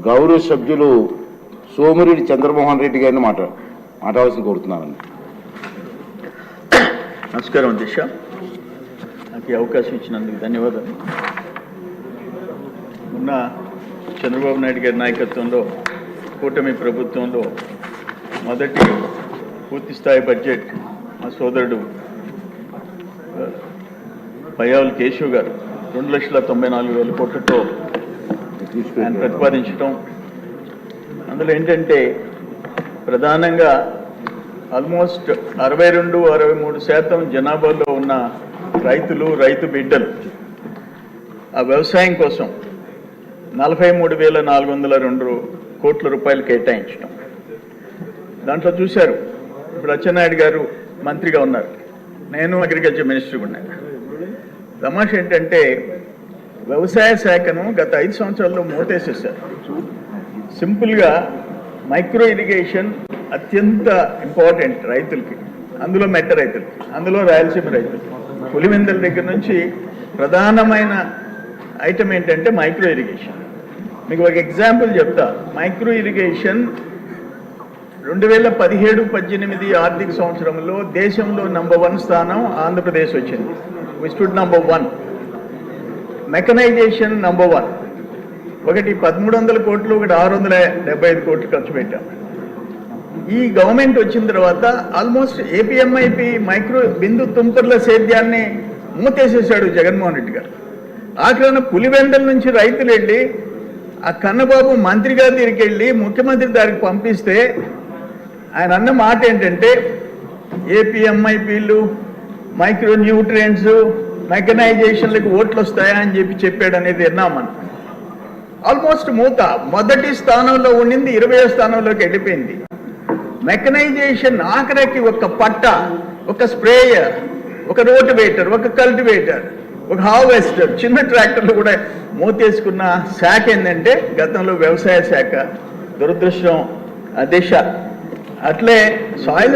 గౌరవ సభ్యులు సోమిరెడ్డి చంద్రమోహన్ రెడ్డి గారిని మాట్లాడాల్సిన కోరుతున్నానండి. నమస్కారం అధ్యక్ష, నాకు ఈ అవకాశం ఇచ్చినందుకు ధన్యవాదాలు. మొన్న చంద్రబాబు నాయుడు గారి నాయకత్వంలో కూటమి ప్రభుత్వంలో మొదటి పూర్తిస్థాయి బడ్జెట్ మా సోదరుడు పయ్యావుల కేశవ్ గారు 2,94,000 కోట్లతో ఆయన ప్రతిపాదించడం, అందులో ఏంటంటే ప్రధానంగా ఆల్మోస్ట్ 62-63% జనాభాలో ఉన్న రైతులు, రైతు బిడ్డలు ఆ వ్యవసాయం కోసం 43,402 కోట్ల రూపాయలు కేటాయించడం. దాంట్లో చూశారు, ఇప్పుడు అచ్చెన్నాయుడు గారు మంత్రిగా ఉన్నారు, నేను అగ్రికల్చర్ మినిస్టర్ ఉన్నాను. తమాష ఏంటంటే వ్యవసాయ శాఖను గత 5 సంవత్సరాల్లో మూతేసేశారు. సింపుల్గా మైక్రో ఇరిగేషన్ అత్యంత ఇంపార్టెంట్ రైతులకి, అందులో మెట్ట రైతులకి, అందులో రాయలసీమ రైతులకి. పులివెందుల దగ్గర నుంచి ప్రధానమైన ఐటమ్ ఏంటంటే మైక్రో ఇరిగేషన్. మీకు ఒక ఎగ్జాంపుల్ చెప్తా. మైక్రో ఇరిగేషన్ 2017-18 ఆర్థిక సంవత్సరంలో దేశంలో నంబర్ 1 స్థానం ఆంధ్రప్రదేశ్ వచ్చింది. వి స్టూడ్ నంబర్ 1. Mechanisation number 1. ఒకటి 1,300 కోట్లు, ఒకటి 675 కోట్లు ఖర్చు పెట్టాం. ఈ గవర్నమెంట్ వచ్చిన తర్వాత ఆల్మోస్ట్ ఏపీఎంఐపి మైక్రో బిందు తుంపర్ల సేద్యాన్ని మూతేసేశాడు జగన్మోహన్ రెడ్డి గారు. ఆఖరణ పులివెందుల నుంచి రైతులు వెళ్ళి ఆ కన్నబాబు మంత్రి గారి దగ్గరికి వెళ్ళి ముఖ్యమంత్రి దానికి పంపిస్తే ఆయన అన్న మాట ఏంటంటే ఏపీఎంఐపీలు, మైక్రో న్యూట్రియంట్స్, మెకనైజేషన్లకు ఓట్లు వస్తాయా అని చెప్పాడు అనేది విన్నాం మనం. ఆల్మోస్ట్ మూత మొదటి స్థానంలో ఉండింది 20వ స్థానంలోకి వెళ్ళిపోయింది. మెకనైజేషన్ ఆఖరికి ఒక పట్ట, ఒక స్ప్రేయర్, ఒక రోటివేటర్, ఒక కల్టివేటర్, ఒక హార్వెస్టర్, చిన్న ట్రాక్టర్లు కూడా మూతేసుకున్న శాఖ ఏంటంటే గతంలో వ్యవసాయ శాఖ. దురదృష్టం దిశ. అట్లే సాయిల్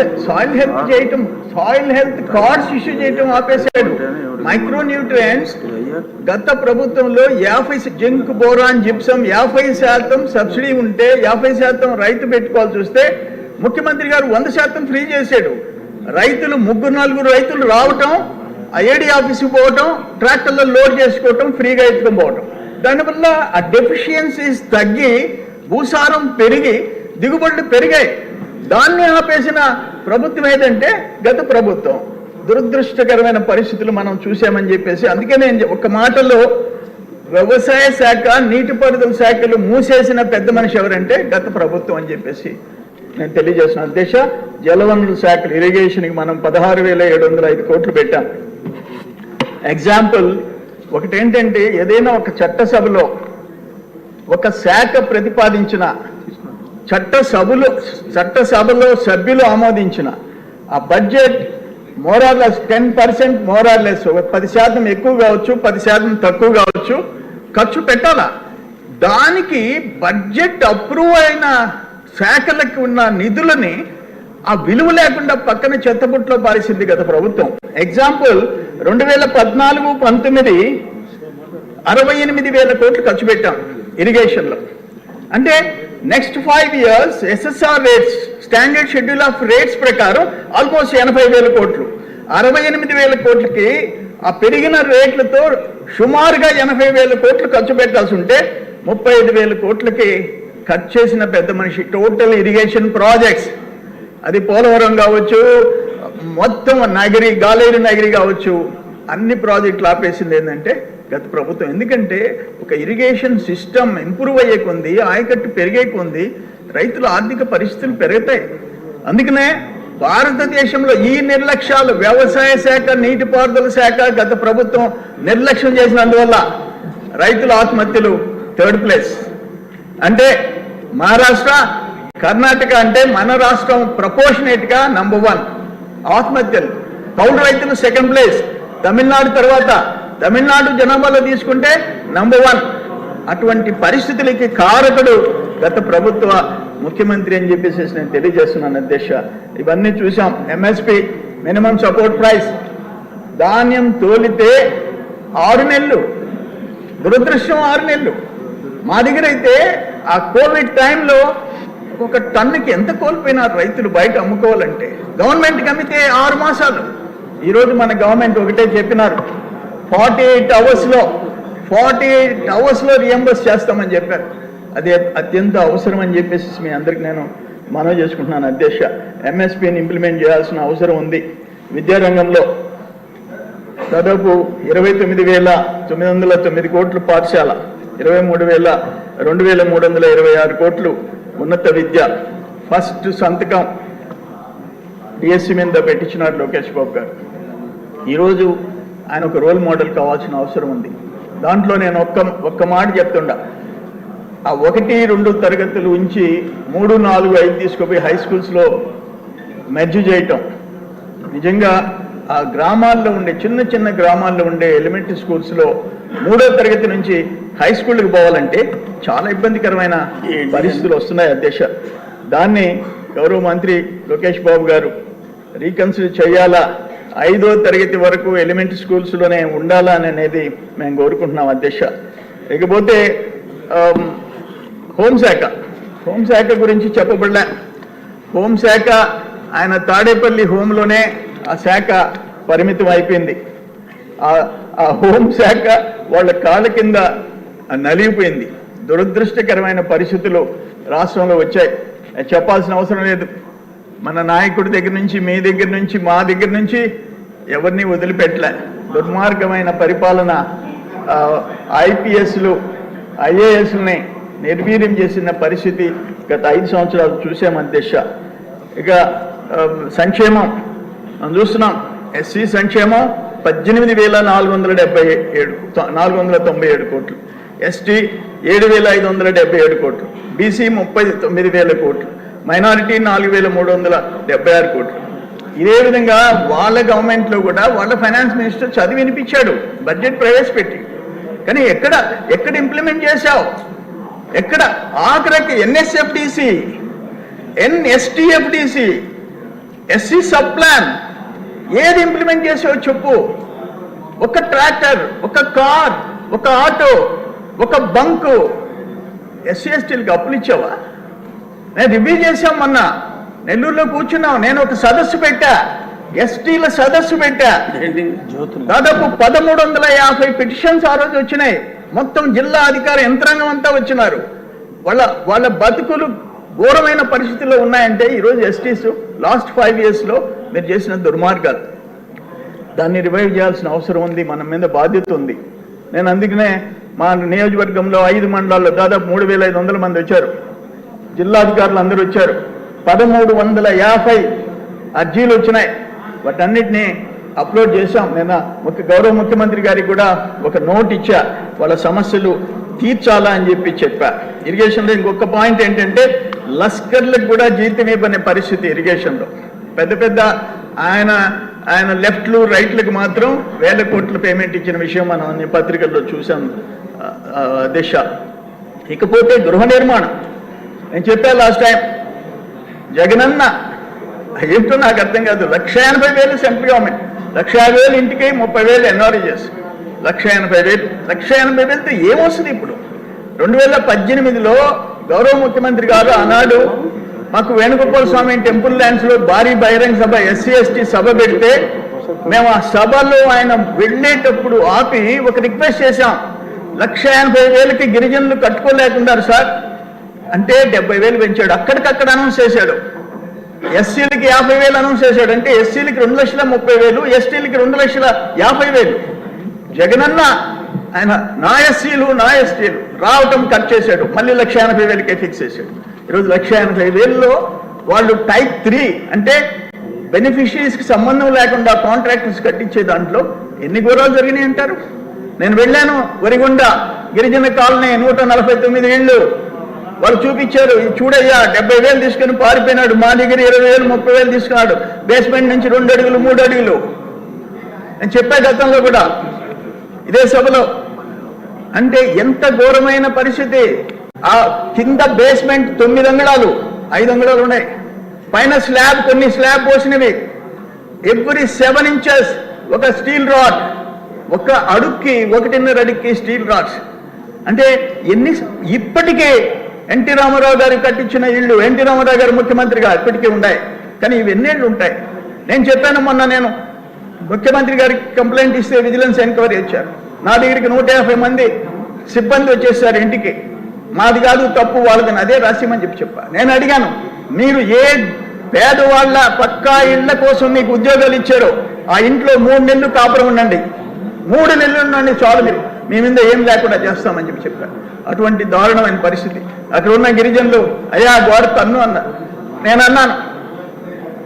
హెల్త్ చేయటం, సాయిల్ హెల్త్ కార్డ్స్ ఇష్యూ చేయటం ఆపేశాడు. మైక్రో న్యూట్రియంట్స్ గత ప్రభుత్వంలో 50 జింక్, బోరాన్, జిప్సం 50% సబ్సిడీ ఉంటే 50% రైతు పెట్టుకోవాల్సి వస్తే ముఖ్యమంత్రి గారు 100% ఫ్రీ చేశాడు. రైతులు 3-4 రైతులు రావటం, ఆ ఏడీ ఆఫీస్కి పోవటం, ట్రాక్టర్లో లోడ్ చేసుకోవటం, ఫ్రీగా ఎత్తుకొని పోవటం. దానివల్ల ఆ డెఫిషియన్సీస్ తగ్గి భూసారం పెరిగి దిగుబడులు పెరిగాయి. దాన్ని ఆపేసిన ప్రభుత్వం ఏదంటే గత ప్రభుత్వం. దురదృష్టకరమైన పరిస్థితులు మనం చూసామని చెప్పేసి, అందుకే నేను ఒక మాటలో వ్యవసాయ శాఖ, నీటిపారుదల శాఖలు మూసేసిన పెద్ద మనిషి ఎవరంటే గత ప్రభుత్వం అని చెప్పేసి నేను తెలియజేస్తున్నాను. అధ్యక్ష, జలవనరుల శాఖలు ఇరిగేషన్కి మనం 16,705 కోట్లు పెట్టాం. ఎగ్జాంపుల్ ఒకటి ఏంటంటే, ఏదైనా ఒక చట్టసభలో ఒక శాఖ ప్రతిపాదించిన, చట్టసభలో సభ్యులు ఆమోదించిన ఆ బడ్జెట్ మోరార్లెస్ 10% మోరార్లెస్ 10% ఎక్కువ కావచ్చు, 10% తక్కువ కావచ్చు, ఖర్చు పెట్టాలా. దానికి బడ్జెట్ అప్రూవ్ అయిన శాఖలకు ఉన్న నిధులని ఆ విలువ లేకుండా పక్కన చెత్తబుట్లో పారేసింది గత ప్రభుత్వం. ఎగ్జాంపుల్ 2014-19 68,000 కోట్లు ఖర్చు పెట్టాం ఇరిగేషన్లో. అంటే next 5 years SSR rates, standard schedule of rates ప్రకారం ఆల్మోస్ట్ 80,000 కోట్లు. 68,000 కోట్లకి ఆ పెరిగిన రేట్లతో సుమారుగా 80,000 కోట్లు ఖర్చు పెట్టాల్సి ఉంటే 35,000 కోట్లకి ఖర్చు చేసిన పెద్ద మనిషి. టోటల్ ఇరిగేషన్ ప్రాజెక్ట్స్, అది పోలవరం కావచ్చు, మొత్తం నగరి, గాలేరు నగరి కావచ్చు, అన్ని ప్రాజెక్టులు ఆపేసింది ఏంటంటే గత ప్రభుత్వం. ఎందుకంటే ఒక ఇరిగేషన్ సిస్టమ్ ఇంప్రూవ్ అయ్యే కొంది, ఆయకట్టు పెరిగే కొంది రైతుల ఆర్థిక పరిస్థితులు పెరుగుతాయి. అందుకనే భారతదేశంలో ఈ నిర్లక్ష్యాలు, వ్యవసాయ శాఖ, నీటిపారుదల శాఖ గత ప్రభుత్వం నిర్లక్ష్యం చేసినందువల్ల రైతుల ఆత్మహత్యలు 3rd ప్లేస్. అంటే మహారాష్ట్ర, కర్ణాటక అంటే మన రాష్ట్రం ప్రపోర్షనేట్గా నంబర్ 1 ఆత్మహత్యలు. కౌలు రైతులు 2nd ప్లేస్. తమిళనాడు తర్వాత, తమిళనాడు జనాభాలో తీసుకుంటే నంబర్ 1. అటువంటి పరిస్థితులకి కారకుడు గత ప్రభుత్వ ముఖ్యమంత్రి అని చెప్పేసి నేను తెలియజేస్తున్నాను అధ్యక్ష. ఇవన్నీ చూసాం. ఎంఎస్పి, మినిమం సపోర్ట్ ప్రైస్, ధాన్యం తోలితే 6 నెలలు, దురదృష్టం 6 నెలలు. మా దగ్గర అయితే ఆ కోవిడ్ టైంలో ఒక టన్నుకి ఎంత కోల్పోయినారు రైతులు బయట అమ్ముకోవాలంటే. గవర్నమెంట్కి అమ్మితే 6 మాసాలు. ఈరోజు మన గవర్నమెంట్ ఒకటే చెప్పినారు, 48 అవర్స్లో రియంబర్స్ చేస్తామని చెప్పారు. అది అత్యంత అవసరం అని చెప్పేసి మీ అందరికి నేను మనవి చేసుకుంటున్నాను అధ్యక్ష. ఎంఎస్పీని ఇంప్లిమెంట్ చేయాల్సిన అవసరం ఉంది. విద్యారంగంలో దాదాపు 29,909 కోట్లు పాఠశాల, 23,326 కోట్లు ఉన్నత విద్య. ఫస్ట్ సంతకం డిఎస్సి మీద పెట్టించినారు లోకేష్ బాబు గారు. ఈరోజు ఆయన ఒక రోల్ మోడల్ కావాల్సిన అవసరం ఉంది. దాంట్లో నేను ఒక్క మాట చెప్తుండా, ఆ 1, 2 తరగతులు ఉంచి 3, 4, 5 తీసుకుపోయి హై స్కూల్స్లో మెర్జ్ చేయటం. నిజంగా ఆ గ్రామాల్లో ఉండే చిన్న గ్రామాల్లో ఉండే ఎలిమెంటరీ స్కూల్స్లో 3వ తరగతి నుంచి హై స్కూల్కి పోవాలంటే చాలా ఇబ్బందికరమైన పరిస్థితులు వస్తున్నాయి అధ్యక్ష. దాన్ని గౌరవ మంత్రి లోకేష్ బాబు గారు రీకన్సిడర్ చేయాలా, 5వ తరగతి వరకు ఎలిమెంటరీ స్కూల్స్లోనే ఉండాలా అనేది మేము కోరుకుంటున్నాం అధ్యక్ష. ఇకపోతే హోంశాఖ గురించి చెప్పబడలే. హోంశాఖ ఆయన తాడేపల్లి హోంలోనే ఆ శాఖ పరిమితం అయిపోయింది. ఆ హోంశాఖ వాళ్ళ కాళ్ళ కింద నలిగిపోయింది. దురదృష్టకరమైన పరిస్థితులు రాష్ట్రంలో వచ్చాయి. చెప్పాల్సిన అవసరం లేదు. మన నాయకుడి దగ్గర నుంచి, మీ దగ్గర నుంచి, మా దగ్గర నుంచి ఎవరిని వదిలిపెట్టలే. దుర్మార్గమైన పరిపాలన, ఐపీఎస్లు, ఐఏఎస్ని నిర్వీర్యం చేసిన పరిస్థితి గత 5 సంవత్సరాలు చూసాం అధ్యక్ష. ఇక సంక్షేమం మనం చూస్తున్నాం. ఎస్సీ సంక్షేమం 18,497 కోట్లు, ఎస్టీ 7,577 కోట్లు, బీసీ 39,000 కోట్లు, మైనారిటీ 4,376 కోట్లు. ఇదే విధంగా వాళ్ళ గవర్నమెంట్లో కూడా వాళ్ళ ఫైనాన్స్ మినిస్టర్ చదివి వినిపించాడు బడ్జెట్ ప్రవేశపెట్టి. కానీ ఎక్కడ ఇంప్లిమెంట్ చేశావు? ఎక్కడ? ఆఖరికి ఎన్ఎస్ఎఫ్డిసి, ఎన్ఎస్టిఎఫ్డిసి, ఎస్సీ సబ్ ప్లాన్ ఏది ఇంప్లిమెంట్ చేసావో చెప్పు. ఒక ట్రాక్టర్, ఒక కార్, ఒక ఆటో, ఒక బంకు ఎస్సీ ఎస్టీలకు అప్పులు ఇచ్చావా? నేను రివ్యూ చేశాం మొన్న, నెల్లూరులో కూర్చున్నాం. నేను ఒక సదస్సు పెట్టా, ఎస్టీల సదస్సు పెట్టా. దాదాపు 1,350 పిటిషన్స్ ఆ రోజు వచ్చినాయి. మొత్తం జిల్లా అధికార యంత్రాంగం అంతా వచ్చినారు. వాళ్ళ బతుకులు ఘోరమైన పరిస్థితుల్లో ఉన్నాయంటే ఈరోజు ఎస్టీస్ లాస్ట్ 5 yearsలో మీరు చేసిన దుర్మార్గాలు. దాన్ని రివైవ్ చేయాల్సిన అవసరం ఉంది. మన మీద బాధ్యత ఉంది. నేను అందుకనే మా నియోజకవర్గంలో 5 మండలాల్లో దాదాపు 3,500 మంది వచ్చారు. జిల్లాధికారులు అందరూ వచ్చారు. 1,350 అర్జీలు వచ్చినాయి. వాటన్నిటినీ అప్లోడ్ చేశాం. నేను గౌరవ ముఖ్యమంత్రి గారికి కూడా ఒక నోట్ ఇచ్చా, వాళ్ళ సమస్యలు తీర్చాలా అని చెప్పా. ఇరిగేషన్లో ఇంకొక పాయింట్ ఏంటంటే, లస్కర్లకు కూడా జీతం ఇవ్వని పరిస్థితి ఇరిగేషన్లో. పెద్ద ఆయన లెఫ్ట్లు రైట్లకు మాత్రం 1,000 కోట్ల పేమెంట్ ఇచ్చిన విషయం మనం అన్ని పత్రికల్లో చూసాం దిశ. ఇకపోతే గృహ నిర్మాణం నేను చెప్పా లాస్ట్ టైం. జగనన్న ఏంటో నాకు అర్థం కాదు. 1,80,000 సెంట్రల్ గవర్నమెంట్, 1,50,000 ఇంటికి, 30,000 ఎన్ఆర్ఈఎస్, 1,80,000తో ఏమొస్తుంది ఇప్పుడు? 2018లో గౌరవ ముఖ్యమంత్రి గారు ఆనాడు మాకు వేణుగోపాల స్వామి టెంపుల్ ల్యాండ్స్లో భారీ బహిరంగ సభ, ఎస్సీ ఎస్టీ సభ పెడితే మేము ఆ సభలో ఆయన వెళ్ళేటప్పుడు ఆపి ఒక రిక్వెస్ట్ చేశాం. 1,80,000కి గిరిజనులు కట్టుకోలేకున్నారు సార్ అంటే 70,000 పెంచాడు. అక్కడికక్కడ అనౌన్స్ చేశాడు. ఎస్సీలకి 50,000 అనౌన్స్ చేశాడు. అంటే ఎస్సీలకి 2,30,000, ఎస్టీలకి 2,50,000. జగనన్న ఆయన నా ఎస్సీలు నా ఎస్టీలు రావటం కట్ చేశాడు. మళ్ళీ 1,80,000కే ఫిక్స్ చేశాడు. ఈరోజు 1,80,000లో వాళ్ళు టైప్ 3 అంటే బెనిఫిషరీస్కి సంబంధం లేకుండా కాంట్రాక్టర్స్ కట్టించే దాంట్లో ఎన్ని ఘోరాలు జరిగినాయి అంటారు? నేను వెళ్ళాను వరిగొండ గిరిజన కాలనీ, 149 ఇళ్ళు. వాళ్ళు చూపించారు, చూడయ్యా 70,000 తీసుకుని పారిపోయినాడు. మా దగ్గర 20,000, 30,000 తీసుకున్నాడు. బేస్మెంట్ నుంచి 2 అడుగులు 3 అడుగులు. నేను చెప్పా గతంలో కూడా ఇదే సభలో. అంటే ఎంత ఘోరమైన పరిస్థితి. ఆ కింద బేస్మెంట్ 9 అంగుళాలు, 5 అంగుళాలు ఉన్నాయి. పైన స్లాబ్, కొన్ని స్లాబ్ పోసినవి. ఎవ్రీ 7 inches ఒక స్టీల్ రాడ్, ఒక అడుక్కి 1.5 అడుక్కి స్టీల్ రాడ్స్. అంటే ఇప్పటికే ఎన్టీ రామారావు గారు కట్టించిన ఇళ్ళు, ఎన్టీ రామారావు గారు ముఖ్యమంత్రిగా ఇప్పటికీ ఉన్నాయి. కానీ ఇవి ఎన్నేళ్ళు ఉంటాయి? నేను చెప్పాను మొన్న, నేను ముఖ్యమంత్రి గారికి కంప్లైంట్ ఇస్తే విజిలెన్స్ ఎంక్వైరీ ఇచ్చారు. నా దగ్గరికి 150 మంది సిబ్బంది వచ్చేసారు ఇంటికి. మాది కాదు తప్పు, వాళ్ళదని అదే రాసిమని చెప్పా. నేను అడిగాను, మీరు ఏ పేదవాళ్ళ పక్కా ఇళ్ల కోసం మీకు ఉద్యోగాలు ఇచ్చారో ఆ ఇంట్లో 3 నెలలు కాపురం ఉండండి, 3 నెలలు ఉండండి చాలు, మీరు మీ మీద ఏం లేకుండా చేస్తామని చెప్పారు. అటువంటి దారుణమైన పరిస్థితి. అక్కడ ఉన్న గిరిజనులు, అయ్యా గోడ తన్ను అన్నారు. నేను అన్నాను,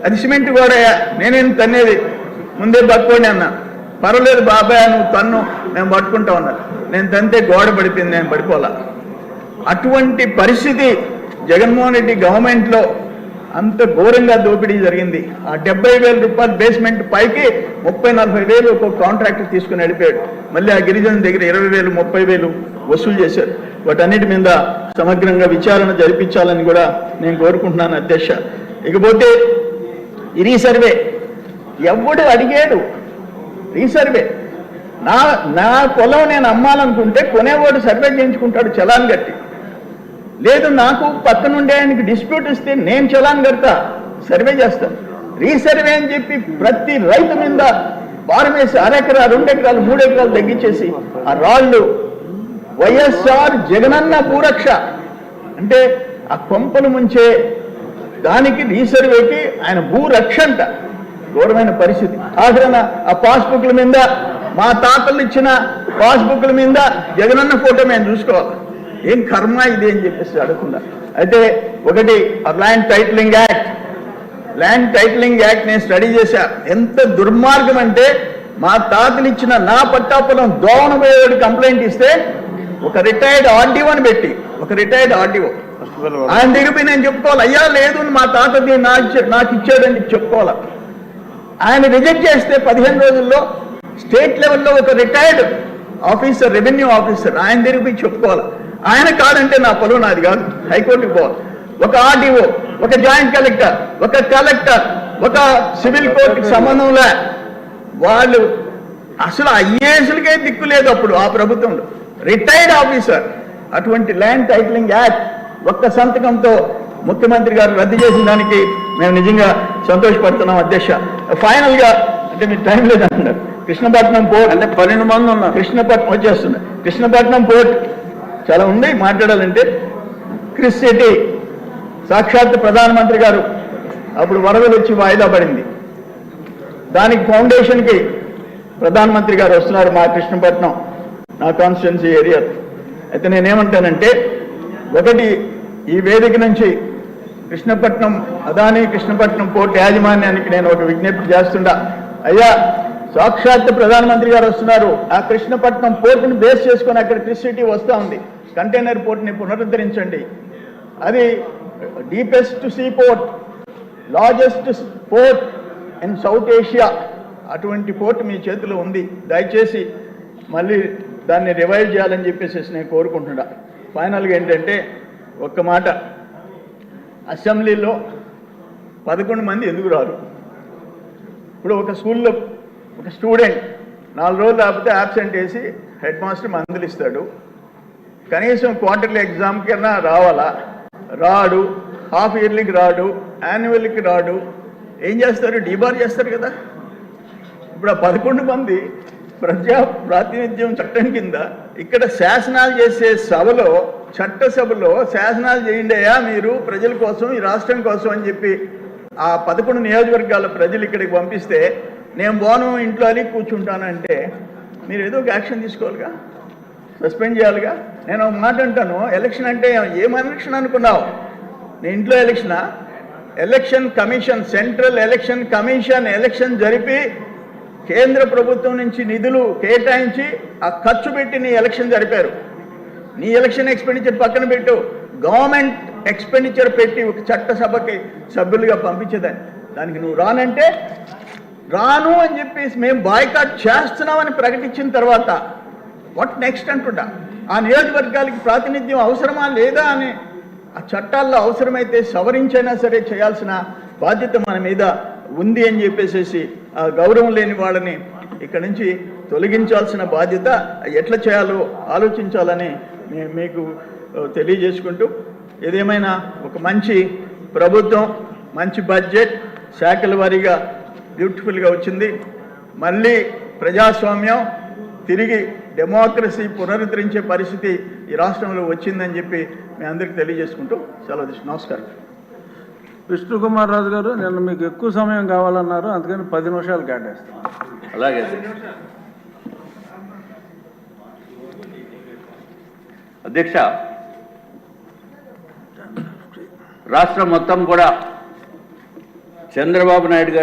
అది సిమెంట్ గోడయ్యా, నేనేం తన్నేది, ముందే పట్టుకోండి అన్నా. పర్వాలేదు బాబాయ్ నువ్వు తన్ను, మేము పట్టుకుంటా ఉన్నారు. నేను తంతే గోడ పడిపోయింది, నేను పడిపోలా. అటువంటి పరిస్థితి జగన్మోహన్ రెడ్డి గవర్నమెంట్లో అంత ఘోరంగా దోపిడీ జరిగింది. ఆ 70,000 రూపాయలు బేస్మెంట్ పైకి 30-40,000 ఒక కాంట్రాక్టర్ తీసుకుని వెళ్ళిపోయాడు. మళ్ళీ ఆ గిరిజన దగ్గర 20,000, 30,000 వసూలు చేశారు. వాటన్నిటి మీద సమగ్రంగా విచారణ జరిపించాలని కూడా నేను కోరుకుంటున్నాను అధ్యక్ష. ఇకపోతే ఈ రీసర్వే ఎవడు అడిగాడు? రీసర్వే నా పొలం నేను అమ్మాలనుకుంటే కొనేవాడు సర్వే చేయించుకుంటాడు చలాన్ కట్టి. లేదు, నాకు పక్కనుండే ఆయనకి డిస్ప్యూట్ ఇస్తే నేను చలాన్ కడతా, సర్వే చేస్తాను. రీసర్వే అని చెప్పి ప్రతి రైతు మీద భారం వేసి 1 ఎకరా, 2 ఎకరాలు, 3 ఎకరాలు తగ్గించేసి ఆ రాళ్ళు వైఎస్ఆర్ జగనన్న భూరక్ష అంటే ఆ కొంపలు ముంచే దానికి రీసర్వేకి ఆయన భూరక్ష అంట. ఘోరమైన పరిస్థితి. ఆఖరణ ఆ పాస్బుక్ల మీద, మా తాతలు ఇచ్చిన పాస్బుక్ల మీద జగనన్న ఫోటో మేము చూసుకోవాలి. ఏం కర్మ ఇది అని చెప్పేసి అడగకుండా. అయితే ఒకటి ల్యాండ్ టైటిలింగ్ యాక్ట్ నేను స్టడీ చేశా. ఎంత దుర్మార్గం అంటే, మా తాతలు ఇచ్చిన నా పట్టాపురం దోవనబోయేవాడు కంప్లైంట్ ఇస్తే ఒక రిటైర్డ్ ఆర్డీఓని పెట్టి, ఒక రిటైర్డ్ ఆర్డీఓ ఆయన దగ్గర నేను చెప్పుకోవాలి, అయ్యా లేదు మా తాతది నాకు ఇచ్చాడని చెప్పుకోవాలి. ఆయన రిజెక్ట్ చేస్తే 15 రోజుల్లో స్టేట్ లెవెల్లో ఒక రిటైర్డ్ ఆఫీసర్, రెవెన్యూ ఆఫీసర్ ఆయన దగ్గర చెప్పుకోవాలి. ఆయన కాదంటే నా పొలం నాది కాదు, హైకోర్టుకి పోవాలి. ఒక ఆర్డీఓ, ఒక జాయింట్ కలెక్టర్, ఒక సివిల్ కోర్టుకి సంబంధంలే వాళ్ళు అసలు ఐఏఎస్లకే దిక్కు లేదు అప్పుడు ఆ ప్రభుత్వంలో. Retired officer. అటువంటి ల్యాండ్ టైటిలింగ్ యాక్ట్ ఒక్క సంతకంతో ముఖ్యమంత్రి గారు రద్దు చేసిన దానికి మేము నిజంగా సంతోషపడుతున్నాం అధ్యక్ష. ఫైనల్ గా, అంటే మీరు టైం లేదంటున్నారు, కృష్ణపట్నం పోర్ట్ అంటే 12 మంది ఉన్నారు. కృష్ణపట్నం వచ్చేస్తుంది. కృష్ణపట్నం పోర్ట్ చాలా ఉంది మాట్లాడాలంటే. క్రిస్ సిటీ సాక్షాత్ ప్రధానమంత్రి గారు అప్పుడు వరదలు వచ్చి వాయిదా పడింది. దానికి ఫౌండేషన్కి ప్రధానమంత్రి గారు వస్తున్నారు మా కృష్ణపట్నం, నా కాన్స్టిట్యున్సీ ఏరియా. అయితే నేనేమంటానంటే, ఒకటి ఈ వేదిక నుంచి కృష్ణపట్నం అదానీ కృష్ణపట్నం పోర్ట్ యాజమాన్యానికి నేను ఒక విజ్ఞప్తి చేస్తుండా. అయ్యా సాక్షాత్ ప్రధానమంత్రి గారు వస్తున్నారు, ఆ కృష్ణపట్నం పోర్టుని బేస్ చేసుకొని అక్కడ క్రిస్ సిటీ వస్తూ ఉంది, కంటైనర్ పోర్ట్ని పునరుద్ధరించండి. అది deepest see port, largest port in south Asia. అటువంటి పోర్ట్ మీ చేతిలో ఉంది, దయచేసి మళ్ళీ దాన్ని రివైవ్ చేయాలని చెప్పేసి నేను కోరుకుంటున్నా. ఫైనల్గా ఏంటంటే ఒక్క మాట, అసెంబ్లీలో 11 మంది ఎందుకు రారు? ఇప్పుడు ఒక స్కూల్లో ఒక స్టూడెంట్ 4 రోజులు లేకపోతే యాబ్సెంట్ వేసి హెడ్ మాస్టర్ మందులు ఇస్తాడు. కనీసం క్వార్టర్లీ ఎగ్జామ్కి అన్నా రావాలా? రాడు. హాఫ్ ఇయర్లీకి రాడు, యాన్యువల్కి రాడు. ఏం చేస్తారు? డీబార్ చేస్తారు కదా. ఇప్పుడు ఆ 11 మంది ప్రజా ప్రాతినిధ్యం చట్టం కింద ఇక్కడ శాసనాలు చేసే సభలో, చట్టసభలో శాసనాలు చేయండి అయ్యా మీరు ప్రజల కోసం, ఈ రాష్ట్రం కోసం అని చెప్పి ఆ 11 నియోజకవర్గాల ప్రజలు ఇక్కడికి పంపిస్తే నేను పోను, ఇంట్లో అలి కూర్చుంటానంటే మీరు ఏదో ఒక యాక్షన్ తీసుకోవాలిగా, సస్పెండ్ చేయాలిగా. నేను ఒక మాట అంటాను, ఎలక్షన్ అంటే ఏం ఎలక్షన్ అనుకున్నావు? నీ ఇంట్లో ఎలక్షనా? Election commission, central election commission election జరిపి కేంద్ర ప్రభుత్వం నుంచి నిధులు కేటాయించి ఆ ఖర్చు పెట్టి నీ ఎలక్షన్ జరిపారు. నీ ఎలక్షన్ ఎక్స్పెండిచర్ పక్కన పెట్టు, గవర్నమెంట్ ఎక్స్పెండిచర్ పెట్టి ఒక చట్టసభకి సభ్యులుగా పంపించేదాన్ని. దానికి నువ్వు రానంటే రాను అని చెప్పేసి మేము బాయ్కాట్ చేస్తున్నామని ప్రకటించిన తర్వాత వాట్ నెక్స్ట్ అంటుంటా. ఆ నియోజకవర్గాలకి ప్రాతినిధ్యం అవసరమా లేదా అని ఆ చట్టాల్లో అవసరమైతే సవరించైనా సరే చేయాల్సిన బాధ్యత మన మీద ఉంది అని చెప్పేసి ఆ గౌరవం లేని వాళ్ళని ఇక్కడ నుంచి తొలగించాల్సిన బాధ్యత ఎట్లా చేయాలో ఆలోచించాలని మీకు తెలియజేసుకుంటూ ఏదేమైనా ఒక మంచి ప్రభుత్వం, మంచి బడ్జెట్, శాఖల వారీగా బ్యూటిఫుల్గా వచ్చింది. మళ్ళీ ప్రజాస్వామ్యం తిరిగి డెమోక్రసీ పునరుద్ధరించే పరిస్థితి ఈ రాష్ట్రంలో వచ్చిందని చెప్పి మీ అందరికీ తెలియజేసుకుంటూ సెలవు తీసుకుంటాను. నమస్కారం. విష్ణుకుమార్ రాజు గారు, నిన్న మీకు ఎక్కువ సమయం కావాలన్నారు, అందుకని 10 నిమిషాలు కేటాయిస్తాను. అలాగే అధ్యక్ష, రాష్ట్రం మొత్తం కూడా చంద్రబాబు నాయుడు గారు